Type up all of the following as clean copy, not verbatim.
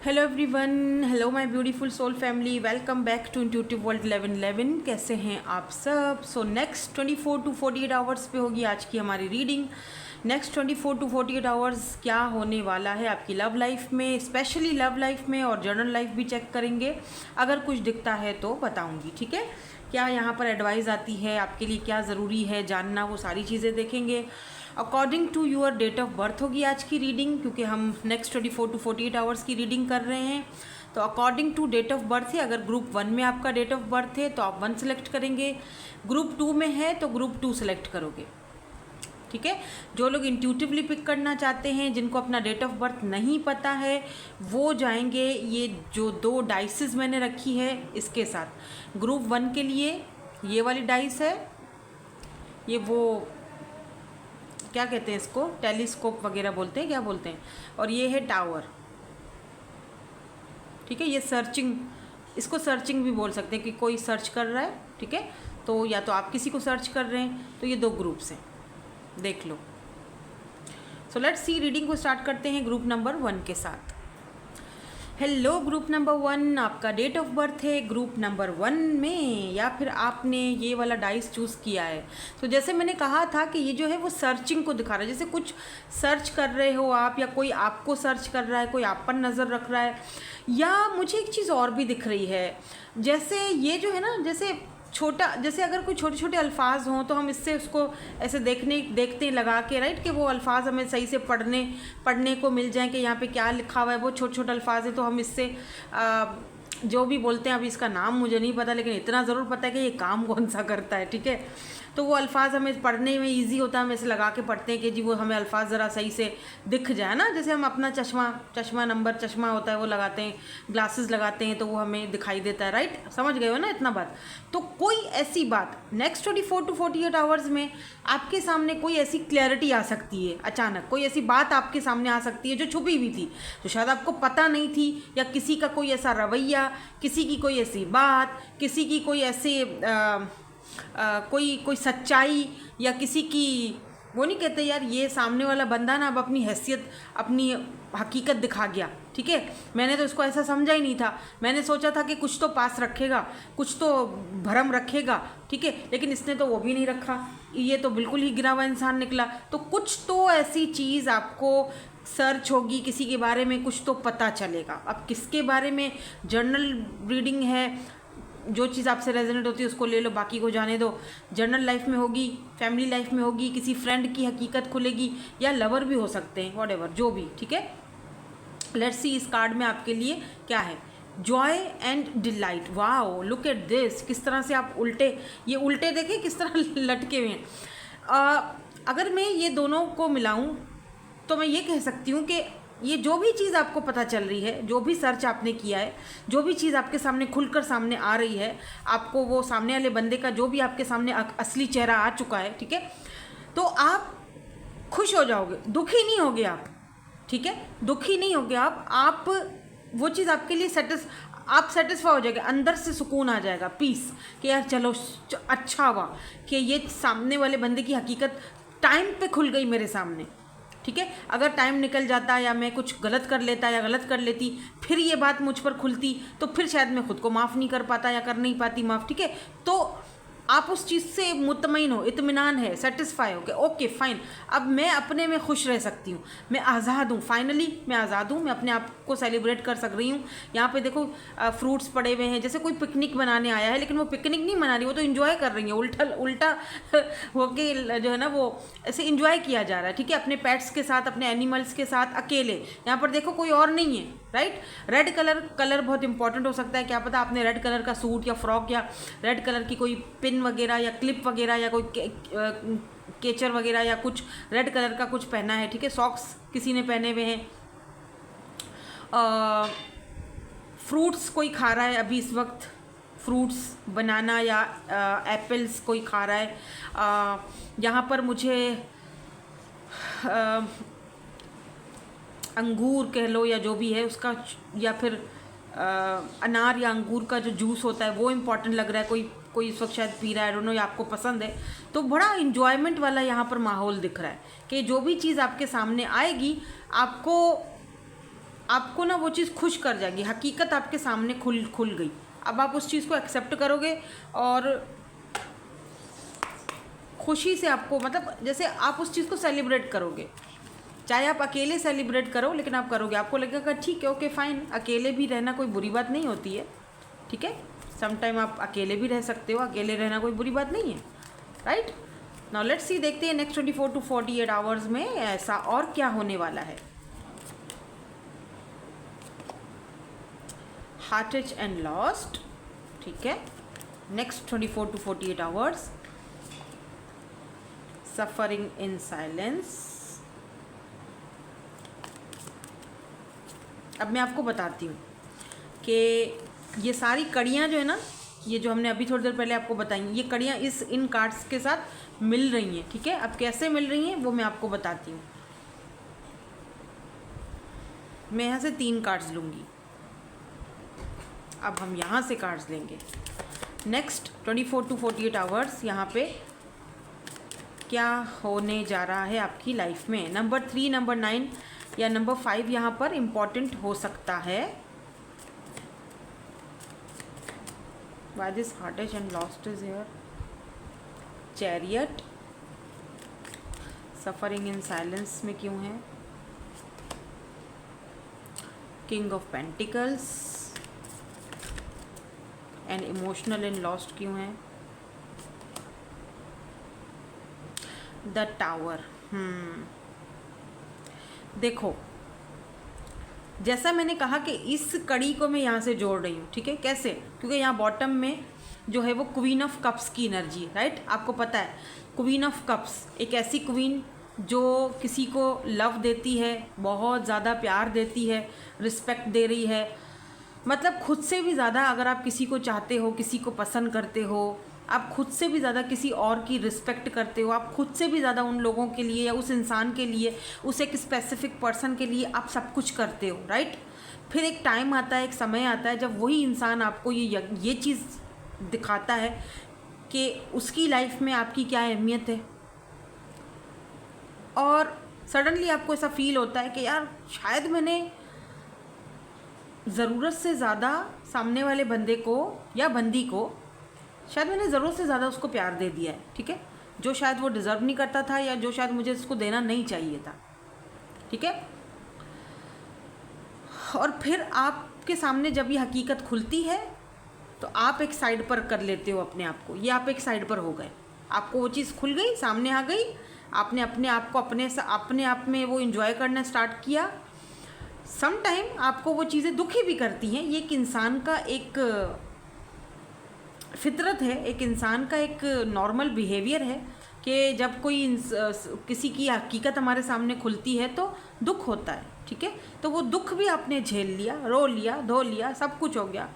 Hello everyone, hello my beautiful soul family, welcome back to intuitive world 1111। कैसे हैं आप सब? सो नेक्स्ट 24 टू 48 आवर्स पे होगी आज की हमारी रीडिंग। नेक्स्ट 24 टू 48 आवर्स क्या होने वाला है आपकी लव लाइफ में, स्पेशली लव लाइफ में, और जर्नल लाइफ भी चेक करेंगे। अगर कुछ दिखता है तो बताऊंगी, ठीक है। क्या यहाँ पर एडवाइस आती है आपके लिए, क्या ज़रूरी है जानना, वो सारी चीज़ें देखेंगे। According to your date of birth होगी आज की रीडिंग, क्योंकि हम नेक्स्ट 24 टू 48 आवर्स की रीडिंग कर रहे हैं। तो according to date of birth है। अगर ग्रुप 1 में आपका डेट ऑफ बर्थ है तो आप 1 सेलेक्ट करेंगे, ग्रुप 2 में है तो ग्रुप 2 सेलेक्ट करोगे, ठीक है। जो लोग इंट्यूटिवली पिक करना चाहते हैं, जिनको अपना डेट ऑफ बर्थ नहीं पता है, वो जाएंगे ये जो 2 डाइसेस मैंने रखी है इसके साथ। ग्रुप 1 के लिए ये वाली डाइस है, ये वो क्या कहते हैं इसको, टेलीस्कोप वगैरह बोलते हैं, क्या बोलते हैं, और ये है टावर, ठीक है। ये सर्चिंग, इसको सर्चिंग भी बोल सकते हैं कि कोई सर्च कर रहा है, ठीक है। तो या तो आप किसी को सर्च कर रहे हैं, तो ये 2 ग्रुप्स हैं, देख लो। सो लेट्स सी, रीडिंग को स्टार्ट करते हैं ग्रुप नंबर 1 के साथ। हेलो ग्रुप नंबर 1, आपका डेट ऑफ बर्थ है ग्रुप नंबर 1 में, या फिर आपने ये वाला डाइस चूज़ किया है। तो जैसे मैंने कहा था कि ये जो है वो सर्चिंग को दिखा रहा है, जैसे कुछ सर्च कर रहे हो आप, या कोई आपको सर्च कर रहा है, कोई आप पर नज़र रख रहा है। या मुझे एक चीज़ और भी दिख रही है, जैसे ये जो है ना, जैसे छोटा, जैसे अगर कोई छोटे छोटे अल्फाज हों तो हम इससे उसको ऐसे देखते हैं लगा के, राइट, कि वो अल्फाज हमें सही से पढ़ने को मिल जाए कि यहाँ पे क्या लिखा हुआ है। वो छोटे छोटे अल्फाज हैं तो हम इससे जो भी बोलते हैं, अभी इसका नाम मुझे नहीं पता, लेकिन इतना ज़रूर पता है कि ये काम कौन सा करता है, ठीक है। तो वो अल्फाज हमें पढ़ने में इजी होता है, हम ऐसे लगा के पढ़ते हैं कि जी वो हमें अल्फाज ज़रा सही से दिख जाए ना। जैसे हम अपना चश्मा नंबर चश्मा होता है वो लगाते हैं, ग्लासेस लगाते हैं, तो वो हमें दिखाई देता है, राइट। समझ गए हो ना इतना बात। तो कोई ऐसी बात नेक्स्ट 24 टू 48 आवर्स में आपके सामने कोई ऐसी क्लैरिटी आ सकती है, अचानक कोई ऐसी बात आपके सामने आ सकती है जो छुपी हुई थी, जो शायद आपको पता नहीं थी, या किसी का कोई ऐसा रवैया, किसी की कोई ऐसी बात, किसी की कोई ऐसे कोई सच्चाई, या किसी की, वो नहीं कहते यार, ये सामने वाला बंदा ना अब अपनी हैसियत, अपनी हकीकत दिखा गया, ठीक है। मैंने तो इसको ऐसा समझा ही नहीं था, मैंने सोचा था कि कुछ तो पास रखेगा, कुछ तो भरम रखेगा, ठीक है, लेकिन इसने तो वो भी नहीं रखा, ये तो बिल्कुल ही गिरा हुआ इंसान निकला। तो कुछ तो ऐसी चीज़ आपको सर्च होगी, किसी के बारे में कुछ तो पता चलेगा। अब किसके बारे में, जर्नल रीडिंग है, जो चीज़ आपसे रेजोनेट होती है उसको ले लो, बाकी को जाने दो। जर्नल लाइफ में होगी, फैमिली लाइफ में होगी, किसी फ्रेंड की हकीकत खुलेगी, या लवर भी हो सकते हैं, व्हाटएवर, जो भी, ठीक है। लेट्स सी इस कार्ड में आपके लिए क्या है। Joy and delight, wow, look at this, किस तरह से आप ये उल्टे देखें किस तरह लटके हुए हैं। अगर मैं ये दोनों को मिलाऊं तो मैं ये कह सकती हूँ कि ये जो भी चीज़ आपको पता चल रही है, जो भी सर्च आपने किया है, जो भी चीज़ आपके सामने खुलकर सामने आ रही है, आपको वो सामने वाले बंदे का जो भी आपके सामने असली चेहरा आ चुका है, ठीक है, तो आप खुश हो जाओगे, दुखी नहीं होगे आप, ठीक है, दुखी नहीं होगे आप वो चीज़ आपके लिए आप सेटिस्फाई हो जाएगा, अंदर से सुकून आ जाएगा, पीस, कि यार चलो अच्छा हुआ कि ये सामने वाले बंदे की हकीकत टाइम पे खुल गई मेरे सामने, ठीक है। अगर टाइम निकल जाता, या मैं कुछ गलत कर लेता या गलत कर लेती, फिर ये बात मुझ पर खुलती, तो फिर शायद मैं खुद को माफ़ नहीं कर पाता या कर नहीं पाती माफ़, ठीक है। तो आप उस चीज़ से मुतमईन हो, इत्मीनान है, सेटिस्फाई हो कि ओके फाइन, अब मैं अपने में खुश रह सकती हूँ, मैं आज़ाद हूँ, फाइनली मैं आज़ाद हूँ, मैं अपने आप को सेलिब्रेट कर सक रही हूँ। यहाँ पे देखो फ्रूट्स पड़े हुए हैं, जैसे कोई पिकनिक मनाने आया है, लेकिन वो पिकनिक नहीं मना रही, वो तो इन्जॉय कर रही है, उल्टा होके जो है ना, वो ऐसे इन्जॉय किया जा रहा है, ठीक है, अपने पेट्स के साथ, अपने एनिमल्स के साथ, अकेले। यहाँ पर देखो कोई और नहीं है, राइट। रेड कलर बहुत इंपॉर्टेंट हो सकता है, क्या पता आपने रेड कलर का सूट या फ्रॉक, या रेड कलर की कोई पिन वगैरह या क्लिप वगैरह, या कोई केचर वगैरह, या कुछ रेड कलर का कुछ पहना है, ठीक है। सॉक्स किसी ने पहने हुए हैं। फ्रूट्स कोई खा रहा है अभी इस वक्त, फ्रूट्स, बनाना या एप्पल्स कोई खा रहा है। यहाँ पर मुझे अंगूर कह लो, या जो भी है उसका, या फिर अनार या अंगूर का जो जूस होता है वो इम्पॉर्टेंट लग रहा है, कोई इस वक्त शायद पी रहा है, डोंट नो, या आपको पसंद है। तो बड़ा इन्जॉयमेंट वाला यहाँ पर माहौल दिख रहा है कि जो भी चीज़ आपके सामने आएगी, आपको आपको ना वो चीज़ खुश कर जाएगी, हकीकत आपके सामने खुल गई। अब आप उस चीज़ को एक्सेप्ट करोगे और खुशी से आपको, मतलब जैसे आप उस चीज़ को सेलिब्रेट करोगे, चाहे आप अकेले सेलिब्रेट करो लेकिन आप करोगे, आपको लगेगा ठीक है, ओके फाइन, अकेले भी रहना कोई बुरी बात नहीं होती है, ठीक है, सम टाइम आप अकेले भी रह सकते हो, अकेले रहना कोई बुरी बात नहीं है, राइट। नाउ लेट्स सी, देखते हैं नेक्स्ट 24 to 48 आवर्स में ऐसा और क्या होने वाला है। हार्टेज एंड लॉस्ट, ठीक है, next 24 to 48 hours, suffering in silence. अब मैं आपको बताती हूँ कि ये सारी कड़ियाँ जो है ना, ये जो हमने अभी थोड़ी देर पहले आपको बताई, ये कड़ियाँ इन कार्ड्स के साथ मिल रही हैं, ठीक है। अब कैसे मिल रही हैं वो मैं आपको बताती हूँ। मैं यहाँ से 3 कार्ड्स लूँगी, अब हम यहाँ से कार्ड्स लेंगे। नेक्स्ट 24 to 48 आवर्स यहाँ पे क्या होने जा रहा है आपकी लाइफ में। नंबर 3, नंबर 9 या नंबर 5 यहाँ पर इम्पॉर्टेंट हो सकता है। Why this heartache and lost is here? Chariot, suffering in silence में क्यों है? King of pentacles and emotional in lost क्यों है? The tower. देखो, जैसा मैंने कहा कि इस कड़ी को मैं यहाँ से जोड़ रही हूँ, ठीक है। कैसे? क्योंकि यहाँ बॉटम में जो है वो क्वीन ऑफ कप्स की एनर्जी है, राइट। आपको पता है क्वीन ऑफ कप्स एक ऐसी क्वीन जो किसी को लव देती है, बहुत ज़्यादा प्यार देती है, रिस्पेक्ट दे रही है, मतलब खुद से भी ज़्यादा अगर आप किसी को चाहते हो, किसी को पसंद करते हो, आप खुद से भी ज़्यादा किसी और की रिस्पेक्ट करते हो, आप खुद से भी ज़्यादा उन लोगों के लिए या उस इंसान के लिए, उस एक स्पेसिफिक पर्सन के लिए आप सब कुछ करते हो, राइट। फिर एक टाइम आता है, एक समय आता है जब वही इंसान आपको ये चीज़ दिखाता है कि उसकी लाइफ में आपकी क्या अहमियत है, और सडनली आपको ऐसा फील होता है कि यार शायद मैंने ज़रूरत से ज़्यादा सामने वाले बंदे को या बंदी को, शायद मैंने ज़रूरत से ज़्यादा उसको प्यार दे दिया है, ठीक है, जो शायद वो डिज़र्व नहीं करता था या जो शायद मुझे उसको देना नहीं चाहिए था, ठीक है। और फिर आपके सामने जब ये हकीकत खुलती है तो आप एक साइड पर कर लेते हो अपने आप को, ये आप एक साइड पर हो गए, आपको वो चीज़ खुल गई, सामने आ गई, आपने अपने आप को अपने आप में वो एंजॉय करना स्टार्ट किया। सम टाइम आपको वो चीज़ें दुखी भी करती हैं, ये एक इंसान का एक फितरत है, एक इंसान का एक नॉर्मल बिहेवियर है कि जब कोई किसी की हकीकत हमारे सामने खुलती है तो दुख होता है, ठीक है। तो वो दुख भी आपने झेल लिया, रो लिया, धो लिया, सब कुछ हो गया।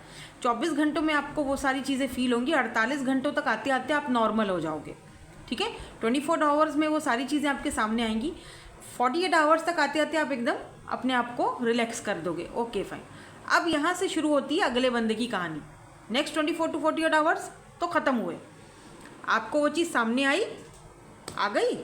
24 घंटों में आपको वो सारी चीज़ें फील होंगी, 48 घंटों तक आते आते आप नॉर्मल हो जाओगे, ठीक है। 24 आवर्स में वो सारी चीज़ें आपके सामने आएंगी, 48 आवर्स तक आते आते आप एकदम अपने आप को रिलैक्स कर दोगे, ओके फाइन। अब यहाँ से शुरू होती है अगले बंदे की कहानी। नेक्स्ट 24 to 48 आवर्स तो ख़त्म हुए, आपको वो चीज़ सामने आ गई,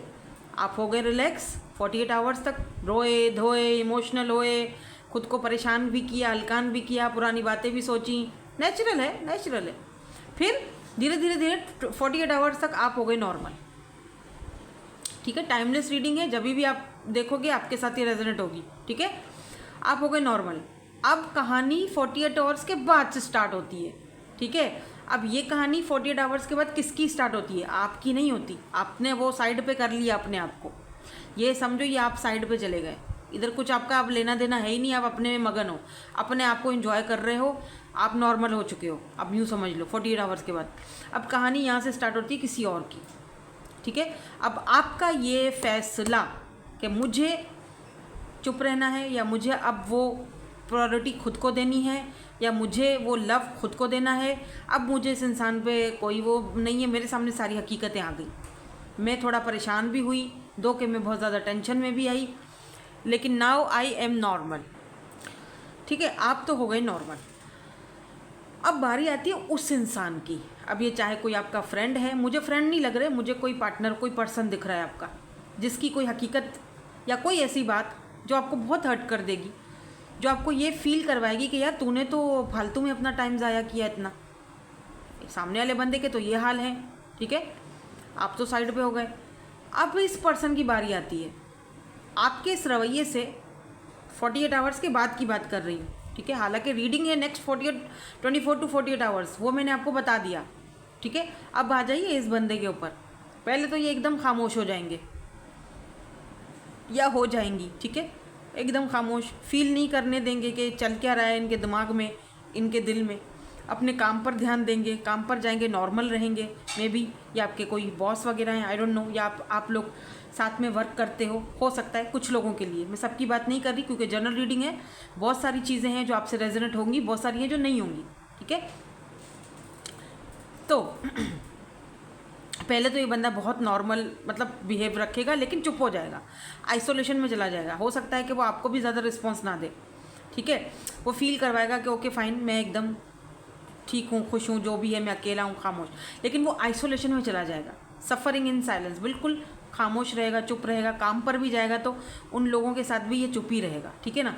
आप हो गए रिलैक्स। 48 आवर्स तक रोए धोए, इमोशनल होए, खुद को परेशान भी किया, हल्कान भी किया, पुरानी बातें भी सोची, नेचुरल है। फिर धीरे धीरे 48 आवर्स तक आप हो गए नॉर्मल, ठीक है। टाइमलेस रीडिंग है, जब भी आप देखोगे आपके साथ ये रेजोनेट होगी, ठीक है। आप हो गए नॉर्मल। अब कहानी 48 आवर्स के बाद से स्टार्ट होती है, ठीक है। अब ये कहानी 48 आवर्स के बाद किसकी स्टार्ट होती है? आपकी नहीं होती, आपने वो साइड पे कर लिया अपने आप को, ये समझो ये आप साइड पे चले गए, इधर कुछ आपका अब लेना देना है ही नहीं, आप अपने में मगन हो, अपने आप को एंजॉय कर रहे हो, आप नॉर्मल हो चुके हो, अब यूँ समझ लो 48 आवर्स के बाद। अब कहानी यहाँ से स्टार्ट होती है किसी और की, ठीक है। अब आपका ये फैसला कि मुझे चुप रहना है या मुझे अब वो प्रायोरिटी खुद को देनी है या मुझे वो लव खुद को देना है, अब मुझे इस इंसान पे कोई वो नहीं है, मेरे सामने सारी हकीकतें आ गई, मैं थोड़ा परेशान भी हुई, दो कि मैं बहुत ज़्यादा टेंशन में भी आई, लेकिन नाउ आई एम नॉर्मल, ठीक है। आप तो हो गए नॉर्मल। अब बारी आती है उस इंसान की, अब ये चाहे कोई आपका फ्रेंड है, मुझे फ्रेंड नहीं लग रहे, मुझे कोई पार्टनर, कोई पर्सन दिख रहा है आपका, जिसकी कोई हकीकत या कोई ऐसी बात जो आपको बहुत हर्ट कर देगी, जो आपको ये फील करवाएगी कि यार तूने तो फालतू में अपना टाइम ज़ाया किया इतना। सामने वाले बंदे के तो ये हाल है, ठीक है, आप तो साइड पे हो गए। अब इस पर्सन की बारी आती है। आपके इस रवैये से 48 आवर्स के बाद की बात कर रही हूँ, ठीक है, हालांकि रीडिंग है नेक्स्ट 24 टू 48 आवर्स, वो मैंने आपको बता दिया, ठीक है। अब आ जाइए इस बंदे के ऊपर। पहले तो ये एकदम खामोश हो जाएंगे या हो जाएंगी, ठीक है, एकदम खामोश, फील नहीं करने देंगे कि चल क्या रहा है इनके दिमाग में, इनके दिल में। अपने काम पर ध्यान देंगे, काम पर जाएंगे, नॉर्मल रहेंगे मे बी, या आपके कोई बॉस वगैरह हैं, आई डोंट नो, या आप लोग साथ में वर्क करते हो सकता है कुछ लोगों के लिए। मैं सबकी बात नहीं कर रही क्योंकि जनरल रीडिंग है, बहुत सारी चीज़ें हैं जो आपसे रेजोनेट होंगी, बहुत सारी हैं जो नहीं होंगी, ठीक है। तो पहले तो ये बंदा बहुत नॉर्मल मतलब बिहेव रखेगा, लेकिन चुप हो जाएगा, आइसोलेशन में चला जाएगा। हो सकता है कि वो आपको भी ज़्यादा रिस्पॉन्स ना दे, ठीक है। वो फील करवाएगा कि ओके फाइन, मैं एकदम ठीक हूँ, खुश हूँ, जो भी है, मैं अकेला हूँ, खामोश, लेकिन वो आइसोलेशन में चला जाएगा, सफ़रिंग इन साइलेंस, बिल्कुल खामोश रहेगा, चुप रहेगा। काम पर भी जाएगा तो उन लोगों के साथ भी ये चुप ही रहेगा, ठीक है ना।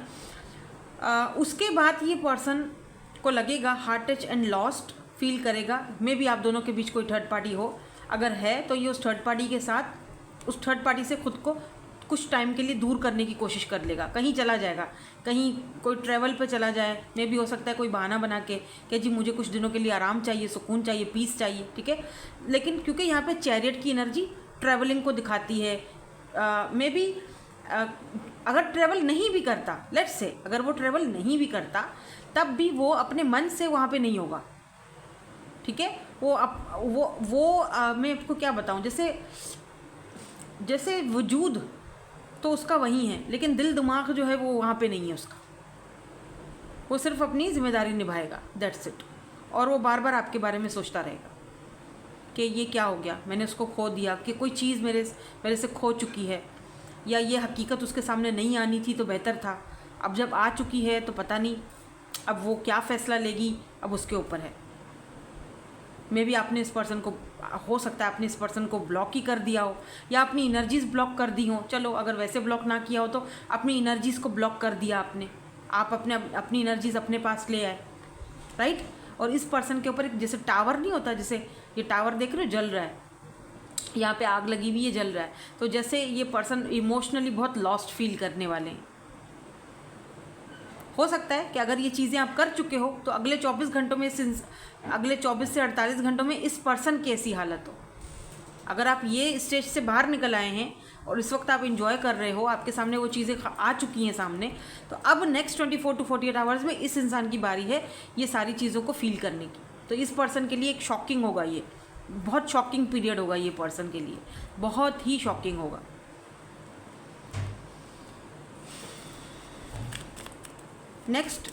उसके बाद ये पर्सन को लगेगा heart touch and lost, feel करेगा। मे बी आप दोनों के बीच कोई थर्ड पार्टी हो, अगर है तो ये उस थर्ड पार्टी के साथ, उस थर्ड पार्टी से खुद को कुछ टाइम के लिए दूर करने की कोशिश कर लेगा, कहीं चला जाएगा, कहीं कोई ट्रैवल पे चला जाए, मे भी हो सकता है कोई बहाना बना के कि जी मुझे कुछ दिनों के लिए आराम चाहिए, सुकून चाहिए, पीस चाहिए, ठीक है। लेकिन क्योंकि यहाँ पे चैरियट की एनर्जी ट्रैवलिंग को दिखाती है, मे बी अगर ट्रैवल नहीं भी करता, लेट्स से अगर वो ट्रैवल नहीं भी करता, तब भी वो अपने मन से वहाँ पे नहीं होगा, ठीक है। मैं आपको क्या बताऊँ, जैसे वजूद तो उसका वही है, लेकिन दिल दिमाग जो है वो वहाँ पे नहीं है उसका, वो सिर्फ अपनी जिम्मेदारी निभाएगा, दैट्स इट। और वो बार बार आपके बारे में सोचता रहेगा कि ये क्या हो गया, मैंने उसको खो दिया, कि कोई चीज़ मेरे से खो चुकी है, या ये हकीकत उसके सामने नहीं आनी थी तो बेहतर था, अब जब आ चुकी है तो पता नहीं अब वो क्या फ़ैसला लेगी, अब उसके ऊपर है। मे बी आपने इस पर्सन को, हो सकता है आपने इस पर्सन को ब्लॉक ही कर दिया हो, या अपनी इनर्जीज़ ब्लॉक कर दी हो। चलो अगर वैसे ब्लॉक ना किया हो तो अपनी इनर्जीज़ को ब्लॉक कर दिया आपने, आप अपनी इनर्जीज़ अपने पास ले आए, राइट। और इस पर्सन के ऊपर एक जैसे टावर नहीं होता, जैसे ये टावर देख रहे हो जल रहा है, यहाँ पे आग लगी हुई है, जल रहा है, तो जैसे ये पर्सन इमोशनली बहुत लॉस्ट फील करने वाले हैं। हो सकता है कि अगर ये चीज़ें आप कर चुके हो तो अगले 24 घंटों में, अगले 24 से 48 घंटों में इस पर्सन की ऐसी हालत हो। अगर आप ये स्टेज से बाहर निकल आए हैं और इस वक्त आप इंजॉय कर रहे हो, आपके सामने वो चीज़ें आ चुकी हैं सामने, तो अब नेक्स्ट 24 टू 48 आवर्स में इस इंसान की बारी है ये सारी चीज़ों को फील करने की। तो इस पर्सन के लिए एक शॉकिंग होगा, ये बहुत शॉकिंग पीरियड होगा, ये पर्सन के लिए बहुत ही शॉकिंग होगा। नेक्स्ट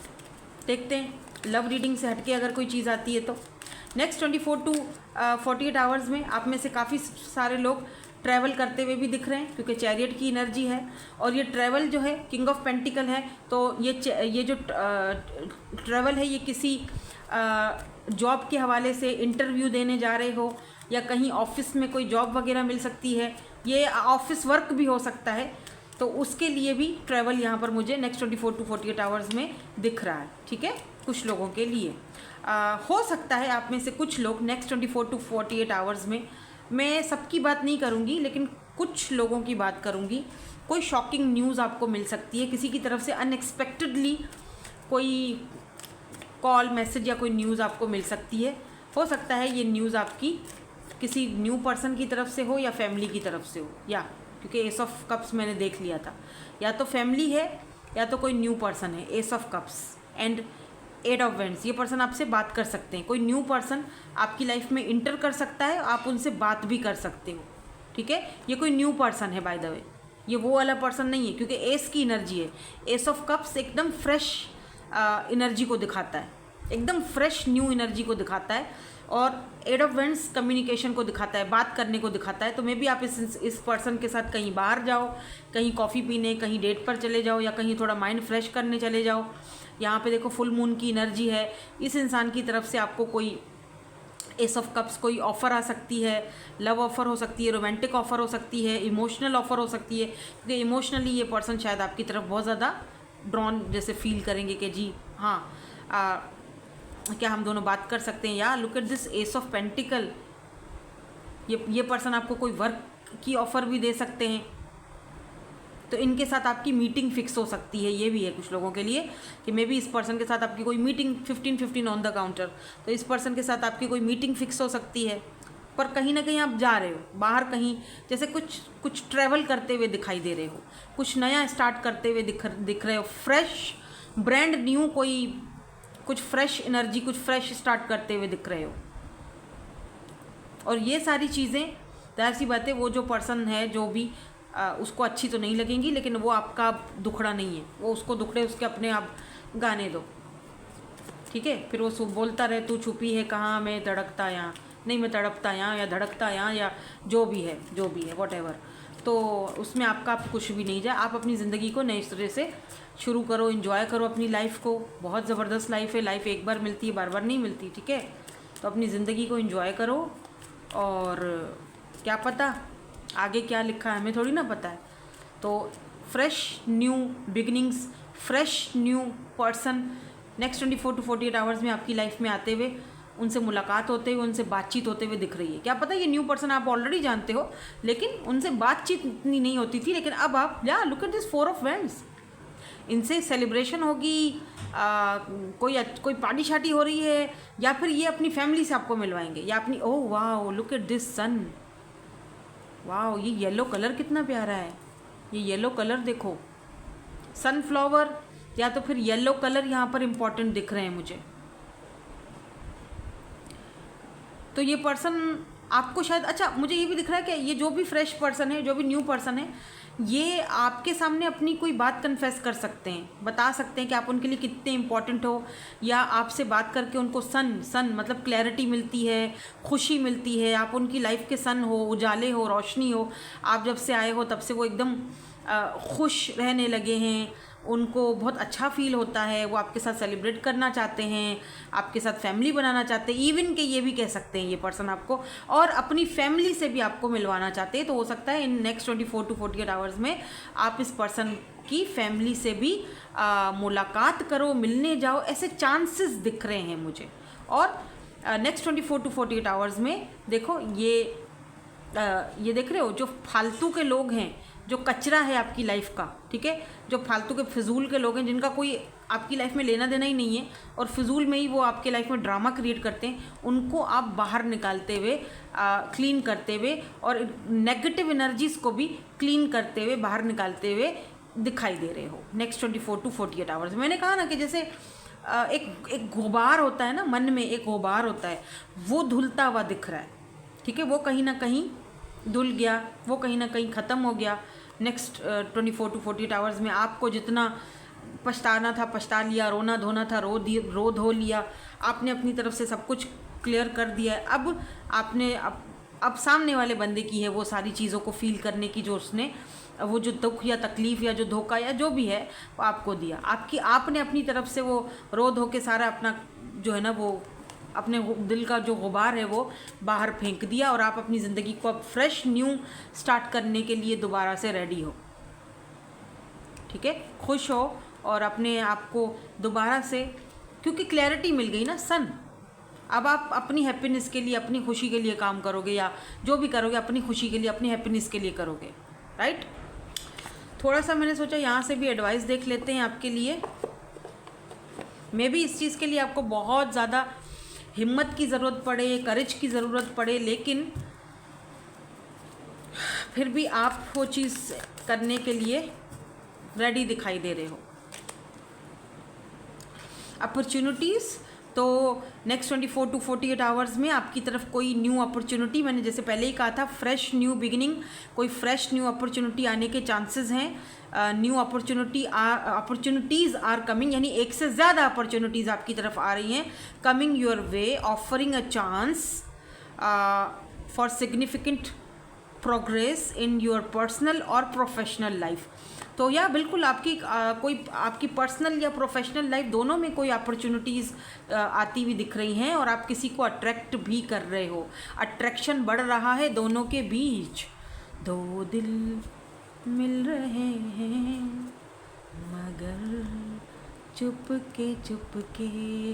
देखते हैं लव रीडिंग से हटके अगर कोई चीज़ आती है तो। नेक्स्ट 24 टू 48 आवर्स में आप में से काफ़ी सारे लोग ट्रैवल करते हुए भी दिख रहे हैं, क्योंकि चैरियट की एनर्जी है, और ये ट्रैवल जो है किंग ऑफ पेंटिकल है, तो ये जो ट्रैवल है ये किसी जॉब के हवाले से इंटरव्यू देने जा रहे हो, या कहीं ऑफिस में कोई जॉब वगैरह मिल सकती है, ये ऑफिस वर्क भी हो सकता है, तो उसके लिए भी ट्रैवल यहाँ पर मुझे नेक्स्ट 24 टू 48 आवर्स में दिख रहा है, ठीक है। कुछ लोगों के लिए हो सकता है आप में से कुछ लोग नेक्स्ट 24 टू 48 आवर्स में, मैं सबकी बात नहीं करूँगी लेकिन कुछ लोगों की बात करूँगी, कोई शॉकिंग न्यूज़ आपको मिल सकती है, किसी की तरफ से अनएक्सपेक्टेडली कोई कॉल, मैसेज या कोई न्यूज़ आपको मिल सकती है। हो सकता है ये न्यूज़ आपकी किसी न्यू पर्सन की तरफ से हो या फैमिली की तरफ से हो, या क्योंकि एस ऑफ कप्स मैंने देख लिया था, या तो फैमिली है या तो कोई न्यू पर्सन है। S of cups and 8 of wands, ये पर्सन आपसे बात कर सकते हैं, कोई न्यू पर्सन आपकी लाइफ में इंटर कर सकता है, आप उनसे बात भी कर सकते हो, ठीक है। ये कोई न्यू पर्सन है बाय द वे, ये वो वाला पर्सन नहीं है, क्योंकि एस की एनर्जी है। एस ऑफ कप्स एकदम फ्रेश एनर्जी को दिखाता है, एकदम फ्रेश न्यू एनर्जी को दिखाता है, और 8 ऑफ वैंड्स कम्युनिकेशन को दिखाता है, बात करने को दिखाता है। तो मे बी आप इस पर्सन के साथ कहीं बाहर जाओ, कहीं कॉफ़ी पीने, कहीं डेट पर चले जाओ, या कहीं थोड़ा माइंड फ्रेश करने चले जाओ। यहाँ पे देखो फुल मून की एनर्जी है, इस इंसान की तरफ से आपको कोई एस ऑफ कप्स कोई ऑफ़र आ सकती है, लव ऑफ़र हो सकती है, रोमांटिक ऑफ़र हो सकती है, इमोशनल ऑफ़र हो सकती है, क्योंकि इमोशनली ये पर्सन शायद आपकी तरफ बहुत ज़्यादा ड्रॉन जैसे फील करेंगे कि जी हाँ क्या हम दोनों बात कर सकते हैं। या look at this S of pentacle, ये पर्सन आपको कोई वर्क की ऑफ़र भी दे सकते हैं, तो इनके साथ आपकी मीटिंग फिक्स हो सकती है। ये भी है कुछ लोगों के लिए कि मे बी इस पर्सन के साथ आपकी कोई मीटिंग 15-15 ऑन द काउंटर, तो इस पर्सन के साथ आपकी कोई मीटिंग फिक्स हो सकती है। पर कहीं ना कहीं आप जा रहे हो बाहर, कहीं जैसे कुछ ट्रैवल करते हुए दिखाई दे रहे हो, कुछ नया स्टार्ट करते हुए दिख रहे हो, फ्रेश ब्रांड न्यू कुछ फ्रेश एनर्जी, कुछ फ्रेश स्टार्ट करते हुए दिख रहे हो। और ये सारी चीज़ें जाहिर सी बात है वो जो पर्सन है जो भी उसको अच्छी तो नहीं लगेंगी, लेकिन वो आपका दुखड़ा नहीं है, वो उसको दुखड़े उसके अपने आप गाने दो, ठीक है। फिर वो बोलता रहे तू छुपी है कहाँ, मैं धड़कता यहाँ, नहीं मैं तड़पता यहाँ या धड़कता यहाँ, या जो भी है व्हाटएवर, तो उसमें आपका कुछ भी नहीं जाए। आप अपनी ज़िंदगी को नए सिरे से शुरू करो, एंजॉय करो अपनी लाइफ को। बहुत ज़बरदस्त लाइफ है, लाइफ एक बार मिलती है, बार बार नहीं मिलती, ठीक है। तो अपनी ज़िंदगी को एंजॉय करो, और क्या पता आगे क्या लिखा है हमें थोड़ी ना पता है। तो fresh new beginnings, fresh new person next 24 to 48 hours में आपकी लाइफ में आते हुए, उनसे मुलाकात होते हुए, उनसे बातचीत होते हुए दिख रही है। क्या पता ये न्यू पर्सन आप ऑलरेडी जानते हो, लेकिन उनसे बातचीत इतनी नहीं होती थी, लेकिन अब आप look at this 4 of Wands, इनसे सेलिब्रेशन होगी, कोई पार्टी शार्टी हो रही है, या फिर ये अपनी फैमिली से आपको मिलवाएंगे, या अपनी ओह वाह लुक एट दिस सन, वाह ये येलो कलर कितना प्यारा है, ये येलो कलर देखो, सनफ्लावर या तो फिर येलो कलर यहाँ पर इम्पॉर्टेंट दिख रहे हैं मुझे। तो ये पर्सन आपको शायद, अच्छा मुझे ये भी दिख रहा है कि ये जो भी फ्रेश पर्सन है, जो भी न्यू पर्सन है, ये आपके सामने अपनी कोई बात कन्फेस कर सकते हैं, बता सकते हैं कि आप उनके लिए कितने इम्पोर्टेंट हो, या आपसे बात करके उनको सन मतलब क्लैरिटी मिलती है, खुशी मिलती है, आप उनकी लाइफ के सन हो, उजाले हो, रोशनी हो। आप जब से आए हो तब से वो एकदम खुश रहने लगे हैं, उनको बहुत अच्छा फील होता है, वो आपके साथ सेलिब्रेट करना चाहते हैं, आपके साथ फैमिली बनाना चाहते हैं, इवन के ये भी कह सकते हैं ये पर्सन आपको, और अपनी फैमिली से भी आपको मिलवाना चाहते हैं। तो हो सकता है इन नेक्स्ट 24 to 48 आवर्स में आप इस पर्सन की फैमिली से भी मुलाकात करो, मिलने जाओ, ऐसे चांसेस दिख रहे हैं मुझे। और नेक्स्ट 24 to 48 आवर्स में देखो ये देख रहे हो, जो फालतू के लोग हैं, जो कचरा है आपकी लाइफ का, ठीक है, जो फालतू के फिजूल के लोग हैं, जिनका कोई आपकी लाइफ में लेना देना ही नहीं है, और फिजूल में ही वो आपके लाइफ में ड्रामा क्रिएट करते हैं, उनको आप बाहर निकालते हुए, क्लीन करते हुए, और नेगेटिव एनर्जीज़ को भी क्लीन करते हुए, बाहर निकालते हुए दिखाई दे रहे हो नेक्स्ट 24 to 48 आवर्स। मैंने कहा ना कि जैसे एक गुबार होता है ना, मन में एक गुबार होता है, वो धुलता हुआ दिख रहा है, ठीक है, वो कहीं ना कहीं धुल गया, वो कहीं ना कहीं ख़त्म हो गया। नेक्स्ट 24 to 48 आवर्स में आपको जितना पछताना था पछता लिया, रोना धोना था रो धो लिया, आपने अपनी तरफ से सब कुछ क्लियर कर दिया है। अब आपने अब सामने वाले बंदे की है वो सारी चीज़ों को फील करने की, जो उसने वो जो दुख या तकलीफ़ या जो धोखा या जो भी है वो आपको दिया, आपने अपनी तरफ से वो रो धो के सारा अपना जो है ना, वो अपने दिल का जो गुबार है वो बाहर फेंक दिया, और आप अपनी ज़िंदगी को अब फ्रेश न्यू स्टार्ट करने के लिए दोबारा से रेडी हो, ठीक है, खुश हो, और अपने आप को दोबारा से, क्योंकि क्लैरिटी मिल गई ना सन, अब आप अपनी हैप्पीनेस के लिए, अपनी खुशी के लिए काम करोगे, या जो भी करोगे अपनी खुशी के लिए, अपनी हैप्पीनेस के लिए करोगे, राइट। थोड़ा सा मैंने सोचा यहाँ से भी एडवाइस देख लेते हैं आपके लिए। मे बी इस चीज़ के लिए आपको बहुत ज़्यादा हिम्मत की ज़रूरत पड़े, करेज की ज़रूरत पड़े, लेकिन फिर भी आप वो चीज़ करने के लिए रेडी दिखाई दे रहे हो। अपॉर्चुनिटीज़, तो नेक्स्ट 24 to 48 आवर्स में आपकी तरफ कोई न्यू अपॉर्चुनिटी, मैंने जैसे पहले ही कहा था, फ्रेश न्यू बिगिनिंग, कोई फ्रेश न्यू अपॉर्चुनिटी आने के चांसेस हैं। न्यू अपॉर्चुनिटीज़ आर कमिंग, यानी एक से ज़्यादा अपॉर्चुनिटीज़ आपकी तरफ आ रही हैं, coming your way, offering a chance for significant progress in your personal और प्रोफेशनल लाइफ। तो या बिल्कुल आपकी कोई आपकी पर्सनल या प्रोफेशनल लाइफ दोनों में कोई अपॉर्चुनिटीज़ आती हुई दिख रही हैं, और आप किसी को अट्रैक्ट भी कर रहे हो, अट्रैक्शन बढ़ रहा है दोनों के बीच। दो दिल मिल रहे हैं, मगर चुपके चुपके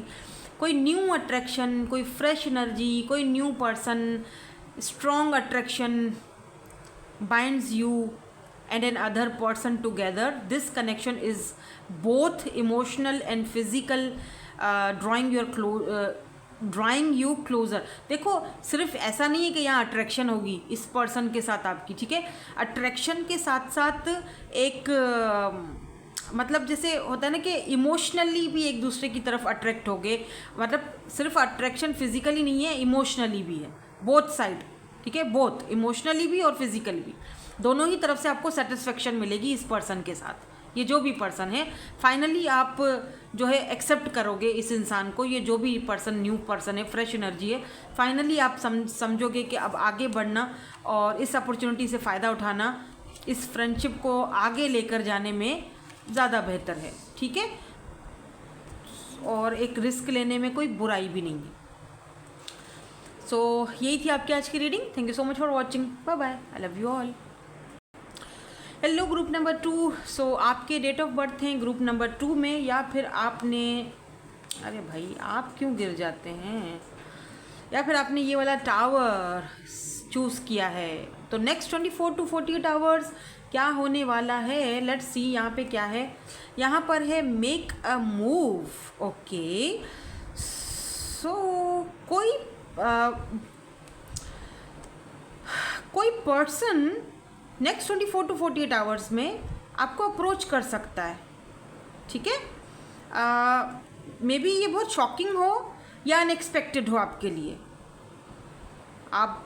कोई न्यू अट्रैक्शन, कोई फ्रेश एनर्जी, कोई new person, strong attraction binds you and an other person together. This connection is both emotional and physical, drawing you closer. देखो सिर्फ ऐसा नहीं है कि यहाँ अट्रैक्शन होगी इस पर्सन के साथ आपकी, ठीक है, अट्रैक्शन के साथ साथ एक मतलब जैसे होता है ना कि इमोशनली भी एक दूसरे की तरफ अट्रैक्ट हो गए, मतलब सिर्फ अट्रैक्शन फिजिकली नहीं है, इमोशनली भी है, बोथ साइड, ठीक है, बोथ इमोशनली भी और फिजिकली भी, दोनों ही तरफ से आपको सेटिस्फेक्शन मिलेगी इस पर्सन के साथ। ये जो भी पर्सन है फाइनली आप जो है एक्सेप्ट करोगे इस इंसान को, ये जो भी पर्सन न्यू पर्सन है, फ्रेश एनर्जी है, फाइनली आप समझोगे कि अब आगे बढ़ना और इस अपॉर्चुनिटी से फ़ायदा उठाना इस फ्रेंडशिप को आगे लेकर जाने में ज़्यादा बेहतर है, ठीक है, और एक रिस्क लेने में कोई बुराई भी नहीं है। सो यही थी आपकी आज की reading. Thank you so much for watching, bye bye, I love you all. Hello group number 2। सो आपके डेट ऑफ बर्थ हैं ग्रुप नंबर 2 में, या फिर आपने, अरे भाई आप क्यों गिर जाते हैं, या फिर आपने ये वाला टावर चूज़ किया है। तो नेक्स्ट 24 to 48 आवर्स क्या होने वाला है, लेट्स सी। यहाँ पे क्या है, यहाँ पर है मेक अ मूव, ओके। सो कोई पर्सन नेक्स्ट 24 to 48 आवर्स में आपको अप्रोच कर सकता है, ठीक है। मे बी ये बहुत शॉकिंग हो या अनएक्सपेक्टेड हो आपके लिए। आप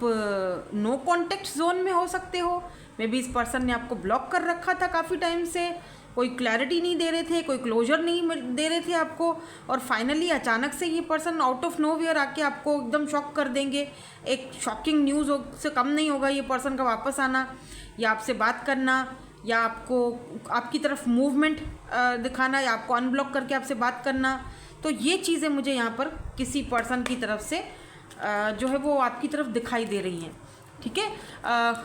नो कॉन्टेक्ट जोन में हो सकते हो, मे बी इस पर्सन ने आपको ब्लॉक कर रखा था काफ़ी टाइम से, कोई क्लैरिटी नहीं दे रहे थे, कोई क्लोजर नहीं दे रहे थे आपको, और फाइनली अचानक से ये पर्सन आउट ऑफ नोवेयर आके आपको एकदम शॉक कर देंगे। एक शॉकिंग न्यूज़ से कम नहीं होगा ये पर्सन का वापस आना, या आपसे बात करना, या आपको आपकी तरफ मूवमेंट दिखाना, या आपको अनब्लॉक करके आपसे बात करना। तो ये चीज़ें मुझे यहाँ पर किसी पर्सन की तरफ से जो है वो आपकी तरफ दिखाई दे रही हैं, ठीक है।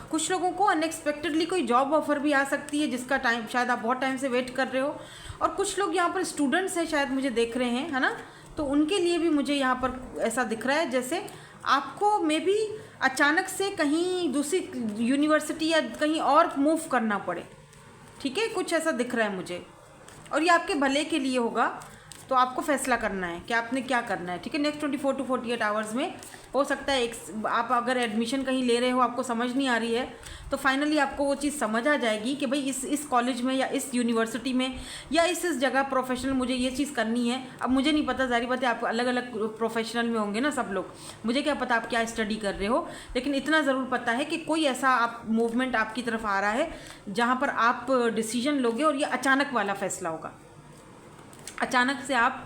कुछ लोगों को अनएक्सपेक्टेडली कोई जॉब ऑफर भी आ सकती है जिसका टाइम शायद आप बहुत टाइम से वेट कर रहे हो, और कुछ लोग यहाँ पर स्टूडेंट्स हैं शायद मुझे देख रहे हैं, है ना, तो उनके लिए भी मुझे यहाँ पर ऐसा दिख रहा है जैसे आपको मे बी अचानक से कहीं दूसरी यूनिवर्सिटी या कहीं और मूव करना पड़े, ठीक है, कुछ ऐसा दिख रहा है मुझे, और ये आपके भले के लिए होगा। तो आपको फैसला करना है कि आपने क्या करना है, ठीक है। नेक्स्ट 24 to 48 आवर्स में हो सकता है एक आप अगर एडमिशन कहीं ले रहे हो, आपको समझ नहीं आ रही है, तो फाइनली आपको वो चीज़ समझ आ जाएगी कि भाई इस कॉलेज में या इस यूनिवर्सिटी में या इस जगह प्रोफेशनल मुझे ये चीज़ करनी है। अब मुझे नहीं पता, जारी बात है आप अलग अलग प्रोफेशनल में होंगे ना सब लोग, मुझे क्या पता आप क्या स्टडी कर रहे हो, लेकिन इतना ज़रूर पता है कि कोई ऐसा आप मूवमेंट आपकी तरफ आ रहा है जहाँ पर आप डिसीजन लोगे, और ये अचानक वाला फैसला होगा। अचानक से आप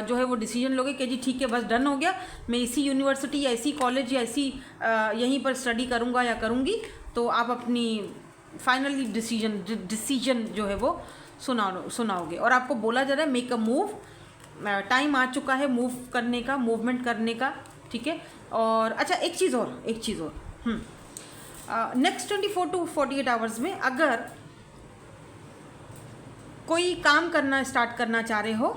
जो है वो डिसीजन लोगे कि जी ठीक है बस डन हो गया, मैं इसी यूनिवर्सिटी या इसी कॉलेज या इसी यहीं पर स्टडी करूँगा या करूँगी। तो आप अपनी फाइनली डिसीजन जो है वो सुनाओगे, और आपको बोला जा रहा है मेक अ मूव, टाइम आ चुका है मूव करने का, मूवमेंट करने का, ठीक है। और अच्छा एक चीज़ और नेक्स्ट 24 to 48 आवर्स में अगर कोई काम करना स्टार्ट करना चाह रहे हो,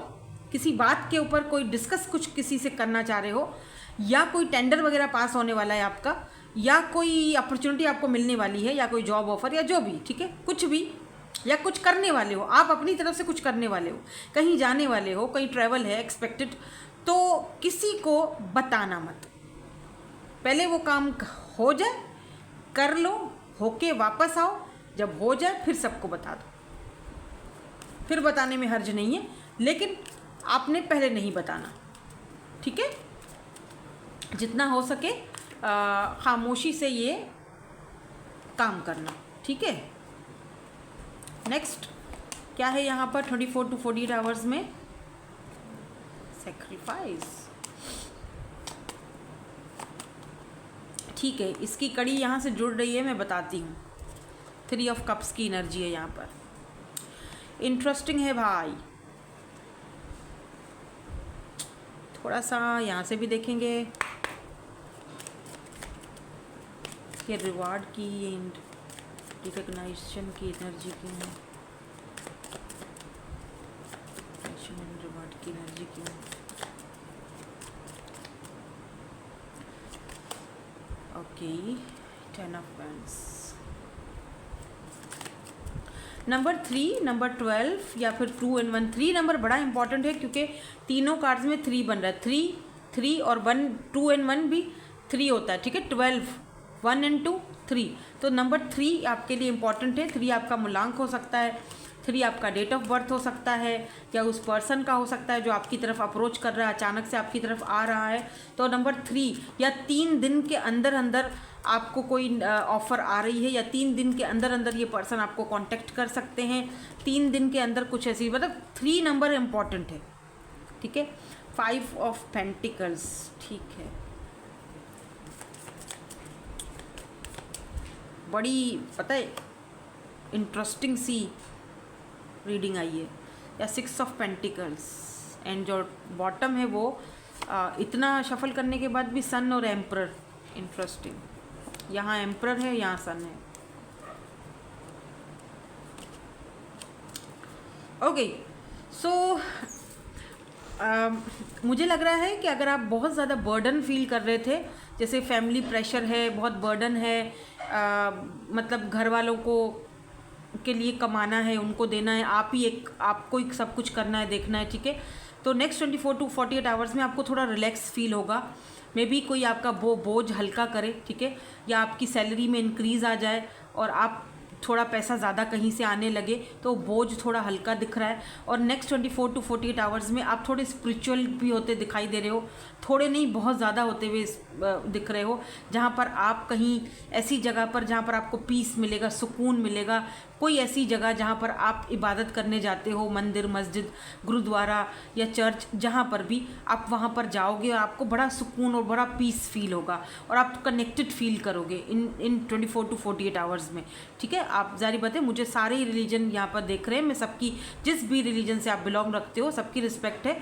किसी बात के ऊपर कोई डिस्कस कुछ किसी से करना चाह रहे हो, या कोई टेंडर वगैरह पास होने वाला है आपका, या कोई अपॉर्चुनिटी आपको मिलने वाली है, या कोई जॉब ऑफर या जो भी, ठीक है, कुछ भी, या कुछ करने वाले हो आप अपनी तरफ से, कुछ करने वाले हो, कहीं जाने वाले हो, कहीं ट्रैवल है एक्सपेक्टेड, तो किसी को बताना मत, पहले वो काम हो जाए, कर लो, होके वापस आओ, जब हो जाए फिर सबको बता दो, फिर बताने में हर्ज नहीं है, लेकिन आपने पहले नहीं बताना, ठीक है। जितना हो सके खामोशी से ये काम करना, ठीक है। नेक्स्ट क्या है यहाँ पर 24 to 48 आवर्स में, सेक्रीफाइस, ठीक है। इसकी कड़ी यहाँ से जुड़ रही है, मैं बताती हूँ। 3 of कप्स की एनर्जी है यहाँ पर, इंटरेस्टिंग है भाई। थोड़ा सा यहाँ से भी देखेंगे, ये रिवार्ड की एंड रिकग्नाइजेशन की एनर्जी की है। Okay, 10 of wands. Number 3, number 12 या फिर 2 and 1। 3 नंबर बड़ा इंपॉर्टेंट है क्योंकि तीनों कार्ड्स में 3 बन रहा है। 3 और 1, 2 and 1 भी 3 होता है, ठीक है। 12, 1 and 2, 3। तो नंबर 3 आपके लिए इंपॉर्टेंट है। 3 आपका मूलांक हो सकता है, 3 आपका डेट ऑफ बर्थ हो सकता है, या उस पर्सन का हो सकता है जो आपकी तरफ अप्रोच कर रहा है, अचानक से आपकी तरफ आ रहा है। तो नंबर 3 या 3 दिन के अंदर अंदर आपको कोई ऑफ़र आ रही है, या 3 दिन के अंदर अंदर ये पर्सन आपको कांटेक्ट कर सकते हैं। 3 दिन के अंदर कुछ ऐसी, मतलब 3 नंबर इम्पॉर्टेंट है, ठीक है। 5 ऑफ पेंटिकल्स, ठीक है, बड़ी पता है इंटरेस्टिंग सी रीडिंग आई है। या 6 ऑफ पेंटिकल्स, एंड जो बॉटम है वो इतना शफल करने के बाद भी सन और एम्परर, इंटरेस्टिंग। यहाँ एम्परर है, यहाँ सन है। ओके, सो मुझे लग रहा है कि अगर आप बहुत ज़्यादा बर्डन फील कर रहे थे, जैसे फैमिली प्रेशर है, बहुत बर्डन है, मतलब घर वालों को के लिए कमाना है, उनको देना है, आपको ही सब कुछ करना है, देखना है, ठीक है। तो नेक्स्ट 24 to 48 आवर्स में आपको थोड़ा रिलैक्स फील होगा। मे बी कोई आपका बोझ हल्का करे, ठीक है, या आपकी सैलरी में इंक्रीज़ आ जाए और आप थोड़ा पैसा ज़्यादा कहीं से आने लगे, तो बोझ थोड़ा हल्का दिख रहा है। और नेक्स्ट 24 to 48 आवर्स में आप थोड़े स्पिरिचुअल भी होते दिखाई दे रहे हो, थोड़े नहीं बहुत ज़्यादा होते हुए दिख रहे हो, जहाँ पर आप कहीं ऐसी जगह पर जहाँ पर आपको पीस मिलेगा, सुकून मिलेगा। कोई ऐसी जगह जहाँ पर आप इबादत करने जाते हो, मंदिर, मस्जिद, गुरुद्वारा या चर्च, जहाँ पर भी आप वहाँ पर जाओगे और आपको बड़ा सुकून और बड़ा पीस फील होगा और आप कनेक्टेड फील करोगे इन 24 to 48 आवर्स में, ठीक है। आप जारी बात है, मुझे सारे ही रिलीजन यहाँ पर देख रहे हैं, मैं सबकी, जिस भी रिलीजन से आप बिलोंग रखते हो सबकी रिस्पेक्ट है,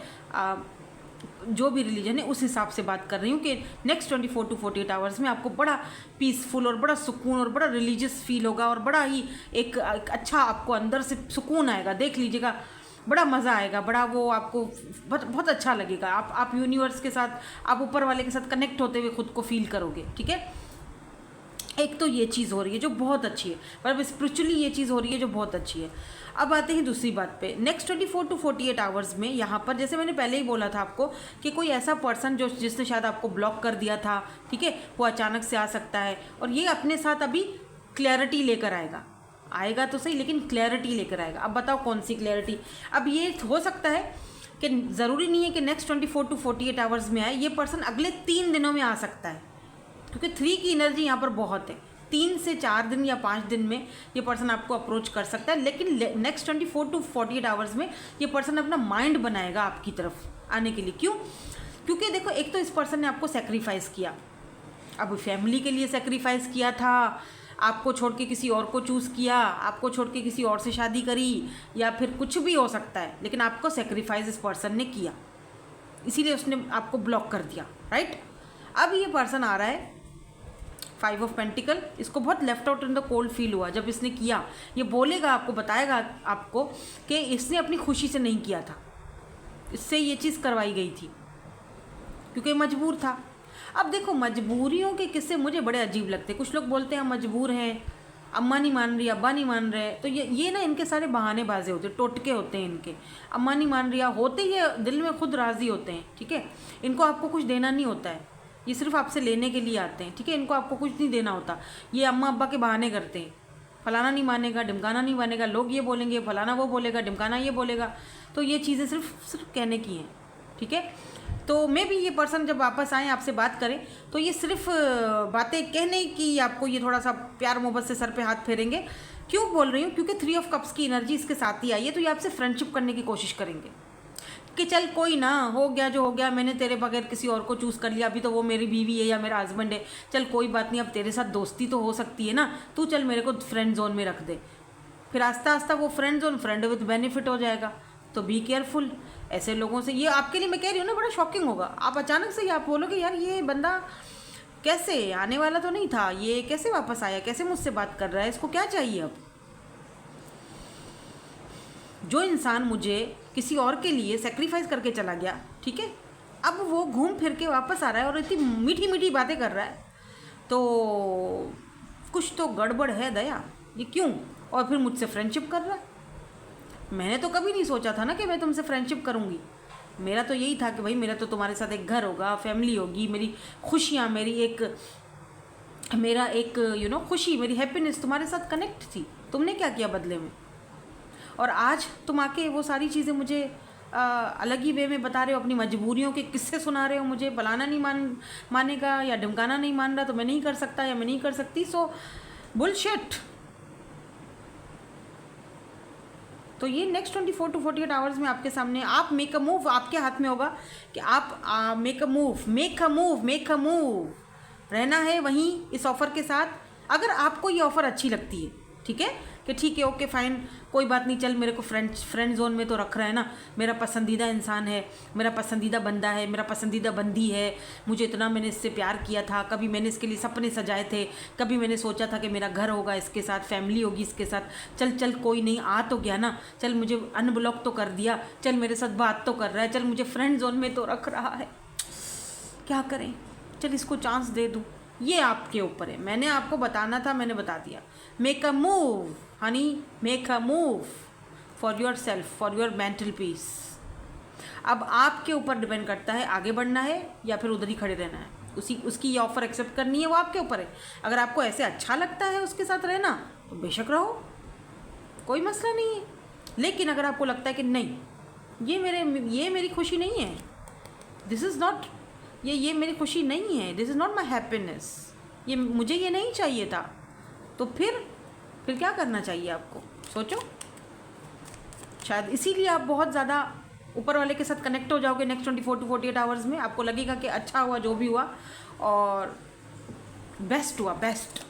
जो भी रिलीजन है उस हिसाब से बात कर रही हूँ कि नेक्स्ट 24 to 48 आवर्स में आपको बड़ा पीसफुल और बड़ा सुकून और बड़ा रिलीजियस फील होगा और बड़ा ही एक अच्छा आपको अंदर से सुकून आएगा। देख लीजिएगा, बड़ा मज़ा आएगा, बड़ा वो आपको बहुत अच्छा लगेगा। आप यूनिवर्स के साथ, आप ऊपर वाले के साथ कनेक्ट होते हुए खुद को फील करोगे, ठीक है। एक तो ये चीज़ हो रही है जो बहुत अच्छी है, पर स्पिरिचुअली ये चीज़ हो रही है जो बहुत अच्छी है। अब आते हैं दूसरी बात पे। नेक्स्ट 24 to 48 आवर्स में यहाँ पर, जैसे मैंने पहले ही बोला था आपको कि कोई ऐसा पर्सन जिसने शायद आपको ब्लॉक कर दिया था, ठीक है, वो अचानक से आ सकता है और ये अपने साथ अभी क्लैरिटी लेकर आएगा तो सही, लेकिन क्लैरिटी लेकर आएगा। अब बताओ कौन सी क्लैरिटी। अब ये हो सकता है कि ज़रूरी नहीं है कि नेक्स्ट 24 to 48 आवर्स में आए, ये पर्सन अगले 3 दिनों में आ सकता है, क्योंकि 3 की एनर्जी यहाँ पर बहुत है। 3 से 4 दिन या 5 दिन में ये पर्सन आपको अप्रोच कर सकता है, लेकिन नेक्स्ट 24 to 48 आवर्स में ये पर्सन अपना माइंड बनाएगा आपकी तरफ आने के लिए। क्यों? क्योंकि देखो, एक तो इस पर्सन ने आपको सेक्रीफाइस किया, अब फैमिली के लिए सेक्रीफाइस किया था, आपको छोड़ के किसी और को चूज़ किया, आपको छोड़ के किसी और से शादी करी, या फिर कुछ भी हो सकता है, लेकिन आपको सेक्रीफाइस इस पर्सन ने किया, इसीलिए उसने आपको ब्लॉक कर दिया, राइट। अब ये पर्सन आ रहा है 5 ऑफ पेंटिकल, इसको बहुत left out in the cold feel हुआ जब इसने किया। ये बोलेगा आपको, बताएगा आपको कि इसने अपनी खुशी से नहीं किया था, इससे ये चीज़ करवाई गई थी क्योंकि मजबूर था। अब देखो, मजबूरियों के किस्से मुझे बड़े अजीब लगते हैं। कुछ लोग बोलते हैं हम मजबूर हैं, अम्मा नहीं मान रही, अब्बा नहीं मान रहे, तो ये ना इनके सारे बहानेबाजी होते हैं, टोटके होते हैं इनके। अम्मा नहीं मान रही, होते ही दिल में खुद राज़ी होते हैं, ठीक है। इनको आपको कुछ देना नहीं होता है, ये सिर्फ आपसे लेने के लिए आते हैं, ठीक है। इनको आपको कुछ नहीं देना होता, ये अम्मा अब्बा के बहाने करते हैं। फलाना नहीं मानेगा, ढिमकाना नहीं मानेगा, लोग ये बोलेंगे, फलाना वो बोलेगा, ढिमकाना ये बोलेगा, तो ये चीज़ें सिर्फ कहने की हैं, ठीक है। तो मे भी ये पर्सन जब वापस आए आपसे बात करें तो ये सिर्फ बातें कहने की, आपको ये थोड़ा सा प्यार मोहब्बत से सर पे हाथ फेरेंगे। क्यों बोल रही हूँ? क्योंकि 3 ऑफ कप्स की एनर्जी इसके साथ ही आई है, तो ये आपसे फ्रेंडशिप करने की कोशिश करेंगे कि चल कोई ना, हो गया जो हो गया, मैंने तेरे बगैर किसी और को चूज़ कर लिया, अभी तो वो मेरी बीवी है या मेरा हस्बैंड है, चल कोई बात नहीं, अब तेरे साथ दोस्ती तो हो सकती है ना, तू चल मेरे को फ्रेंड जोन में रख दे। फिर आस्ता आस्ता वो friend zone friend with benefit हो जाएगा। तो बी केयरफुल ऐसे लोगों से। ये आपके लिए मैं कह रही हूँ ना, बड़ा शॉकिंग होगा। आप अचानक से ही आप बोलोगे यार ये बंदा कैसे, आने वाला तो नहीं था, ये कैसे वापस आया, कैसे मुझसे बात कर रहा है, इसको क्या चाहिए। अब जो इंसान मुझे किसी और के लिए सेक्रीफाइस करके चला गया, ठीक है, अब वो घूम फिर के वापस आ रहा है और इतनी मीठी मीठी बातें कर रहा है, तो कुछ तो गड़बड़ है दया, ये क्यों? और फिर मुझसे फ्रेंडशिप कर रहा है। मैंने तो कभी नहीं सोचा था ना कि मैं तुमसे फ्रेंडशिप करूँगी। मेरा तो यही था कि भाई मेरा तो तुम्हारे साथ एक घर होगा, फैमिली होगी, मेरी खुशियाँ, मेरा एक खुशी, मेरी हैप्पीनेस तुम्हारे साथ कनेक्ट थी। तुमने क्या किया बदले में? और आज तुम आके वो सारी चीज़ें मुझे अलग ही वे में बता रहे हो, अपनी मजबूरियों के किस्से सुना रहे हो मुझे। फलाना नहीं मानेगा या ढमकाना नहीं मान रहा तो मैं नहीं कर सकता या मैं नहीं कर सकती। सो बुलशिट। तो ये नेक्स्ट 24 to 48 आवर्स में आपके सामने, आप मेक अ मूव, आपके हाथ में होगा कि आप मेक अ मूव। रहना है वहीं इस ऑफ़र के साथ। अगर आपको ये ऑफ़र अच्छी लगती है, ठीक है, कि ठीक है, ओके फाइन, कोई बात नहीं, चल मेरे को फ्रेंड जोन में तो रख रहा है ना, मेरा पसंदीदा इंसान है, मेरा पसंदीदा बंदा है, मेरा पसंदीदा बंदी है, मुझे इतना मैंने इससे प्यार किया था, कभी मैंने इसके लिए सपने सजाए थे, कभी मैंने सोचा था कि मेरा घर होगा इसके साथ, फैमिली होगी इसके साथ, चल कोई नहीं, आ तो गया ना, चल मुझे अनब्लॉक तो कर दिया, चल मेरे साथ बात तो कर रहा है, चल मुझे फ्रेंड जोन में तो रख रहा है, क्या करें, चल इसको चांस दे दूँ। ये आपके ऊपर है, मैंने आपको बताना था, मैंने बता दिया। Make a move Honey, make a move for your self, for your mental peace. अब आपके ऊपर डिपेंड करता है आगे बढ़ना है या फिर उधर ही खड़े रहना है। उसकी ये ऑफ़र एक्सेप्ट करनी है, वो आपके ऊपर है। अगर आपको ऐसे अच्छा लगता है उसके साथ रहना तो बेशक रहो, कोई मसला नहीं है। लेकिन अगर आपको लगता है कि नहीं, ये मेरी खुशी नहीं है, दिस इज़ नॉट, ये मेरी खुशी नहीं है, this is not my happiness, ये मुझे ये नहीं चाहिए था, तो फिर क्या करना चाहिए आपको? सोचो। शायद इसीलिए आप बहुत ज़्यादा ऊपर वाले के साथ कनेक्ट हो जाओगे नेक्स्ट 24 to 48 आवर्स में। आपको लगेगा कि अच्छा हुआ जो भी हुआ और बेस्ट हुआ, बेस्ट,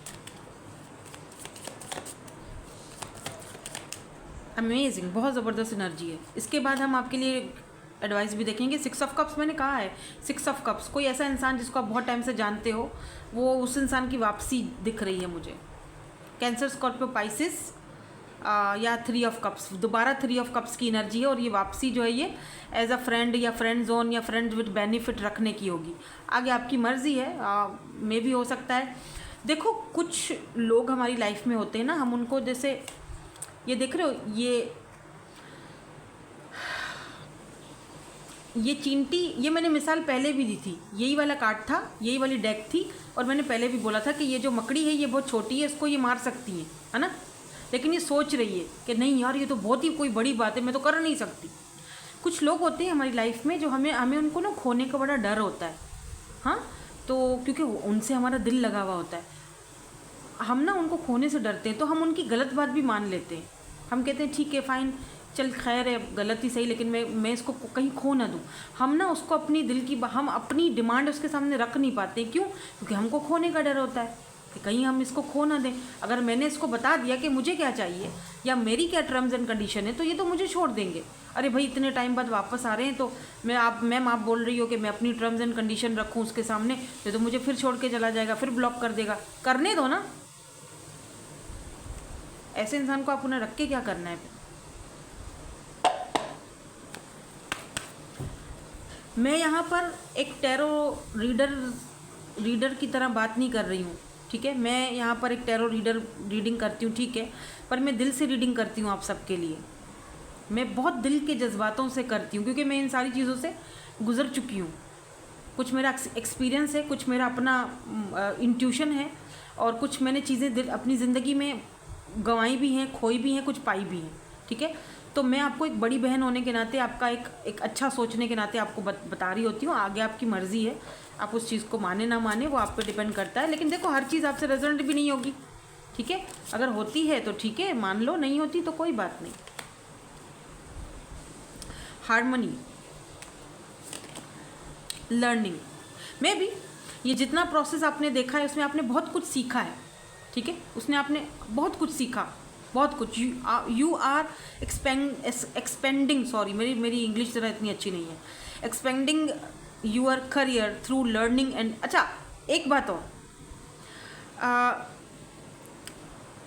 अमेजिंग, बहुत ज़बरदस्त एनर्जी है। इसके बाद हम आपके लिए एडवाइस भी देखेंगे। 6 ऑफ कप्स मैंने कहा है, 6 ऑफ कप्स, कोई ऐसा इंसान जिसको आप बहुत टाइम से जानते हो, वो उस इंसान की वापसी दिख रही है मुझे। कैंसर, स्कॉर्पियो, पाइसिस या 3 ऑफ कप्स, दोबारा 3 ऑफ कप्स की एनर्जी है। और ये वापसी जो है ये एज अ फ्रेंड या फ्रेंड जोन या फ्रेंड विद बेनिफिट रखने की होगी। आगे आपकी मर्ज़ी है, मे भी हो सकता है। देखो, कुछ लोग हमारी लाइफ में होते हैं ना, हम उनको जैसे ये देख रहे हो, ये चींटी, ये मैंने मिसाल पहले भी दी थी, यही वाला कार्ड था, यही वाली डेक थी, और मैंने पहले भी बोला था कि ये जो मकड़ी है ये बहुत छोटी है, इसको ये मार सकती है ना, लेकिन ये सोच रही है कि नहीं यार, ये तो बहुत ही कोई बड़ी बात है, मैं तो कर नहीं सकती। कुछ लोग होते हैं हमारी लाइफ में जो हमें उनको ना खोने का बड़ा डर होता है, हाँ, तो क्योंकि उनसे हमारा दिल लगा हुआ होता है, हम ना उनको खोने से डरते हैं, तो हम उनकी गलत बात भी मान लेते हैं। हम कहते हैं ठीक है फाइन, चल खैर है, गलत ही सही, लेकिन मैं इसको कहीं खो ना दूँ। हम ना उसको अपनी दिल की, हम अपनी डिमांड उसके सामने रख नहीं पाते, क्यों? क्योंकि हमको खोने का डर होता है कि कहीं हम इसको खो ना दें। अगर मैंने इसको बता दिया कि मुझे क्या चाहिए या मेरी क्या टर्म्स एंड कंडीशन है, तो ये तो मुझे छोड़ देंगे। अरे भाई, इतने टाइम बाद वापस आ रहे हैं, तो मैम आप बोल रही हो कि मैं अपनी टर्म्स एंड कंडीशन रखूँ उसके सामने, तो मुझे फिर छोड़ के चला जाएगा, फिर ब्लॉक कर देगा। करने दो ना, ऐसे इंसान को आप उन्हें रख के क्या करना है? मैं यहाँ पर एक टैरो रीडर की तरह बात नहीं कर रही हूँ, ठीक है? मैं यहाँ पर एक टैरो रीडिंग करती हूँ, ठीक है, पर मैं दिल से रीडिंग करती हूँ आप सबके लिए। मैं बहुत दिल के जज्बातों से करती हूँ, क्योंकि मैं इन सारी चीज़ों से गुज़र चुकी हूँ। कुछ मेरा एक्सपीरियंस है, कुछ मेरा अपना इंट्यूशन है, और कुछ मैंने चीज़ें अपनी ज़िंदगी में गंवाई भी हैं, खोई भी हैं, कुछ पाई भी हैं, ठीक है? तो मैं आपको एक बड़ी बहन होने के नाते, आपका एक अच्छा सोचने के नाते आपको बता रही होती हूँ। आगे आपकी मर्ज़ी है, आप उस चीज़ को माने ना माने, वो आप पे डिपेंड करता है। लेकिन देखो, हर चीज़ आपसे रेजोनेट भी नहीं होगी, ठीक है? अगर होती है तो ठीक है, मान लो, नहीं होती तो कोई बात नहीं। हार्मनी, लर्निंग में भी ये जितना प्रोसेस आपने देखा है, उसमें आपने बहुत कुछ सीखा है, ठीक है? उसने आपने बहुत कुछ सीखा, बहुत कुछ। यू आर एक्सपेंडिंग, सॉरी मेरी इंग्लिश ज़रा इतनी अच्छी नहीं है, expanding your career through learning and. अच्छा, एक बात और,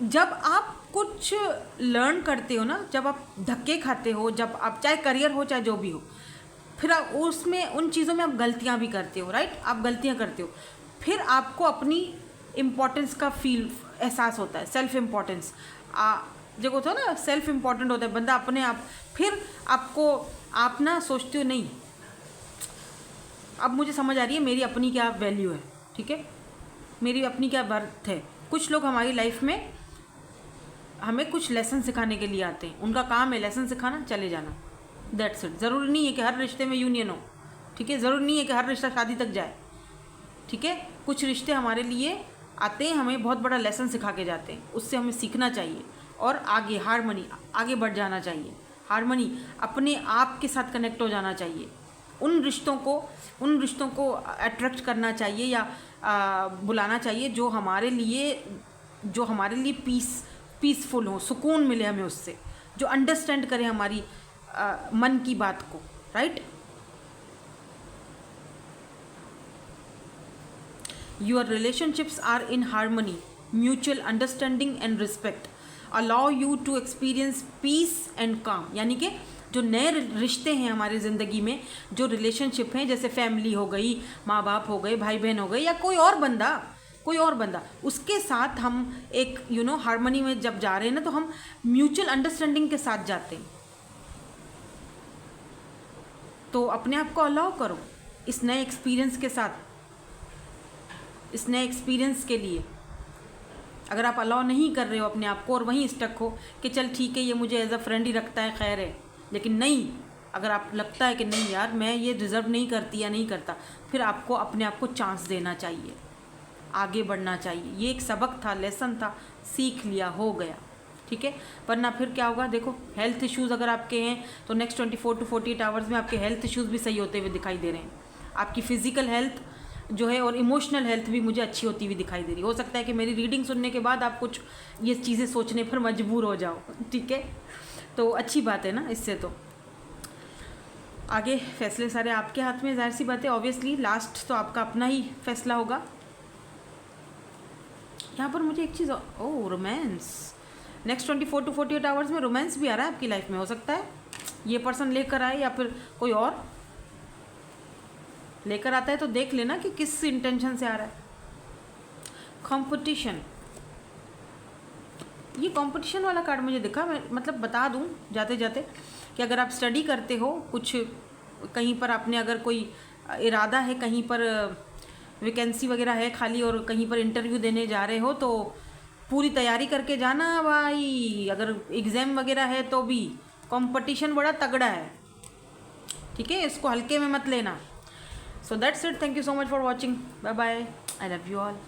जब आप कुछ लर्न करते हो ना, जब आप धक्के खाते हो, जब आप, चाहे करियर हो चाहे जो भी हो, फिर आप उसमें उन चीज़ों में आप गलतियाँ भी करते हो, राइट? आप गलतियाँ करते हो, फिर आपको अपनी इम्पोर्टेंस का फील एहसास होता है, सेल्फ इम्पोर्टेंस। देखो तो ना, सेल्फ इम्पोर्टेंट होता है बंदा अपने आप। फिर आपको आप ना सोचते हो नहीं, अब मुझे समझ आ रही है मेरी अपनी क्या वैल्यू है, ठीक है, मेरी अपनी क्या वर्थ है। कुछ लोग हमारी लाइफ में हमें कुछ लेसन सिखाने के लिए आते हैं, उनका काम है लेसन सिखाना, चले जाना, दैट्स इट। ज़रूरी नहीं है कि हर रिश्ते में यूनियन हो, ठीक है, ज़रूरी नहीं है कि हर रिश्ता शादी तक जाए, ठीक है। कुछ रिश्ते हमारे लिए आते हैं, हमें बहुत बड़ा लेसन सिखा के जाते हैं, उससे हमें सीखना चाहिए और आगे हारमनी, आगे बढ़ जाना चाहिए। हारमनी, अपने आप के साथ कनेक्ट हो जाना चाहिए। उन रिश्तों को अट्रैक्ट करना चाहिए या बुलाना चाहिए जो हमारे लिए पीसफुल हो, सुकून मिले हमें उससे, जो अंडरस्टैंड करे हमारी मन की बात को, right. Your relationships are in harmony, mutual understanding and respect allow you to experience peace and calm। यानी कि जो नए रिश्ते हैं हमारी ज़िंदगी में, जो रिलेशनशिप हैं, जैसे फैमिली हो गई, माँ बाप हो गए, भाई बहन हो गए, या कोई और बंदा, उसके साथ हम एक हारमनी में जब जा रहे हैं ना, तो हम म्यूचुअल अंडरस्टैंडिंग के साथ जाते हैं। तो अपने आप को अलाउ करो इस नए एक्सपीरियंस के साथ, इस नए एक्सपीरियंस के लिए। अगर आप अलाउ नहीं कर रहे हो अपने आप को और वहीं स्टक हो कि चल ठीक है, ये मुझे एज अ फ्रेंड ही रखता है, खैर है, लेकिन नहीं, अगर आप लगता है कि नहीं यार मैं ये डिज़र्व नहीं करती या नहीं करता, फिर आपको अपने आप को चांस देना चाहिए, आगे बढ़ना चाहिए। ये एक सबक था, लेसन था, सीख लिया, हो गया, ठीक है। वरना फिर क्या होगा, देखो हेल्थ इश्यूज़ अगर आपके हैं तो नेक्स्ट 24 to 48 आवर्स में आपके हेल्थ इश्यूज़ भी सही होते हुए दिखाई दे रहे हैं। आपकी फ़िज़िकल हेल्थ जो है और इमोशनल हेल्थ भी मुझे अच्छी होती हुई दिखाई दे रही। हो सकता है कि मेरी रीडिंग सुनने के बाद आप कुछ ये चीज़ें सोचने पर मजबूर हो जाओ, ठीक है, तो अच्छी बात है ना। इससे तो आगे फैसले सारे आपके हाथ में, जाहिर सी बात है, ऑब्वियसली लास्ट तो आपका अपना ही फैसला होगा। यहाँ पर मुझे एक चीज़, ओह रोमांस, नेक्स्ट 24 to 48 आवर्स में रोमांस भी आ रहा है आपकी लाइफ में। हो सकता है ये पर्सन लेकर आए या फिर कोई और लेकर आता है, तो देख लेना कि किस इंटेंशन से आ रहा है। कंपटीशन, ये कंपटीशन वाला कार्ड मुझे दिखा। मैं मतलब बता दूं जाते जाते कि अगर आप स्टडी करते हो, कुछ कहीं पर आपने अगर कोई इरादा है, कहीं पर वैकेंसी वगैरह है खाली और कहीं पर इंटरव्यू देने जा रहे हो, तो पूरी तैयारी करके जाना भाई। अगर एग्ज़ाम वगैरह है तो भी कंपटीशन बड़ा तगड़ा है, ठीक है, इसको हल्के में मत लेना। So that's it. Thank you so much for watching. Bye bye. I love you all.